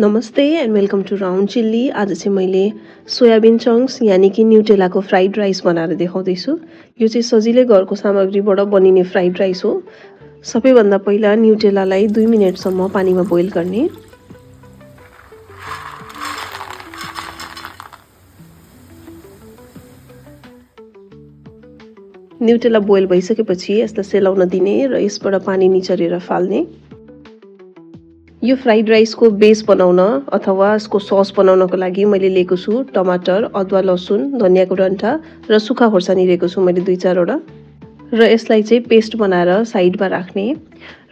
नमस्ते and welcome to round chilli. आज चाहिँ मैले सोयाबिन चङ्क्स यानि कि न्युटेलाको फ्राइड राइस बनाएर देखाउँदैछु। यो चाहिँ सजिलै घरको सामग्रीबाट बनिने फ्राइड राइस हो। सबैभन्दा पहिला न्युटेलालाई 2 मिनेटसम्म पानीमा बोइल गर्ने। न्युटेला बोइल भइसकेपछि यसलाई सेलाउन दिने र यसबाट पानी निचरेर फाल्ने। यो फ्राइड राइसको बेस बनाउन अथवा यसको सस बनाउनको लागि मैले लिएको छु टमाटर, अदुवा, लसुन, धनियाको डन्ठा र सुक्खा खोर्सानी लिएको छु मैले 2-4 वटा र यसलाई चाहिँ पेस्ट बनाएर साइडमा राख्ने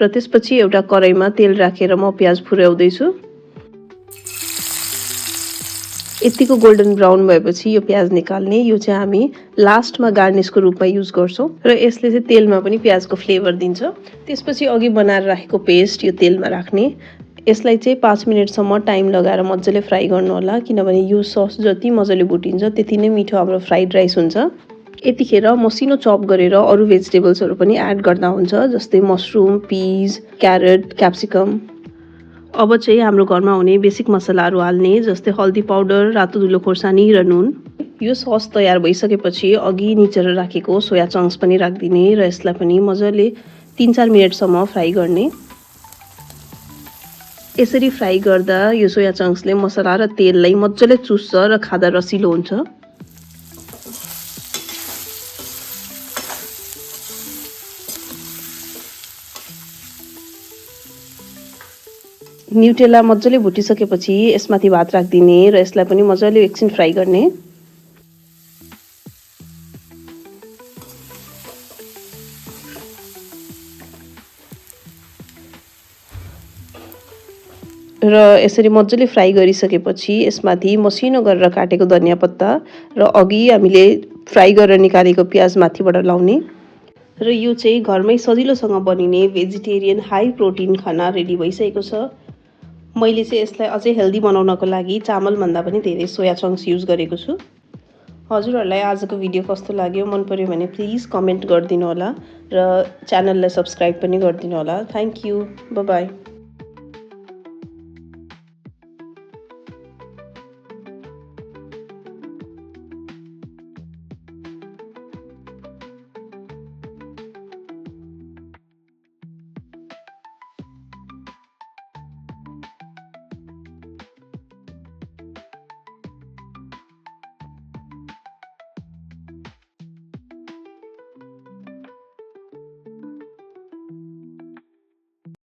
र त्यसपछि एउटा कराईमा तेल राखेर म प्याज फुर्याउँदै छु। यतिको गोल्डन ब्राउन भएपछि यो प्याज निकाल्ने। यो चाहिँ हामी लास्टमा गार्निसको रूपमा युज गर्छौं र यसले चाहिँ तेलमा पनि प्याजको फ्लेभर दिन्छ। त्यसपछि अघि बनाएर राखेको पेस्ट यो तेलमा राख्ने। यसलाई चाहिँ 5 मिनेटसम्म टाइम लगाएर मजाले फ्राई गर्नु होला, किनभने यो सस जति मजाले भुटिन्छ त्यति नै मिठो हाम्रो फ्राइड राइस हुन्छ। यतिखेर मसिनो चप गरेर अरू भेजिटेबल्सहरू पनि एड गर्दा हुन्छ, जस्तै मसरुम, पिज, क्यारेट, क्याप्सिकम। अब चाहिँ हाम्रो घरमा हुने बेसिक मसलाहरू हाल्ने, जस्तै हल्दी पाउडर, रातो धुलो खोर्सानी र नुन। यो सस तयार भइसकेपछि अघि निचेर राखेको सोया चङ्क्स पनि राखिदिने र यसलाई पनि मजाले 3-4 मिनेटसम्म फ्राई गर्ने। यसरी फ्राई गर्दा यो सोया चङ्क्सले मसला र तेललाई मजाले चुस्छ र खाँदा रसिलो हुन्छ। न्युटेला मजाले भुटिसकेपछि यसमाथि भात राखिदिने र यसलाई पनि मजाले एकछिन फ्राई गर्ने। र यसरी मजाले फ्राई गरिसकेपछि यसमाथि मसिनो गरेर काटेको धनिया पत्ता र अघि हामीले फ्राई गरेर निकालेको प्याज माथिबाट लाउने। र यो चाहिँ घरमै सजिलोसँग बनिने भेजिटेरियन हाई प्रोटिन खाना रेडी भइसकेको छ। मैले चाहिँ यसलाई अझै हेल्दी बनाउनको लागि चामलभन्दा पनि धेरै सोया चङ्क्स युज गरेको छु। हजुरहरूलाई आजको भिडियो कस्तो लाग्यो, मन पर्यो भने प्लिज कमेन्ट गरिदिनु होला र च्यानललाई सब्स्क्राइब पनि गरिदिनु होला। Thank you, bye bye.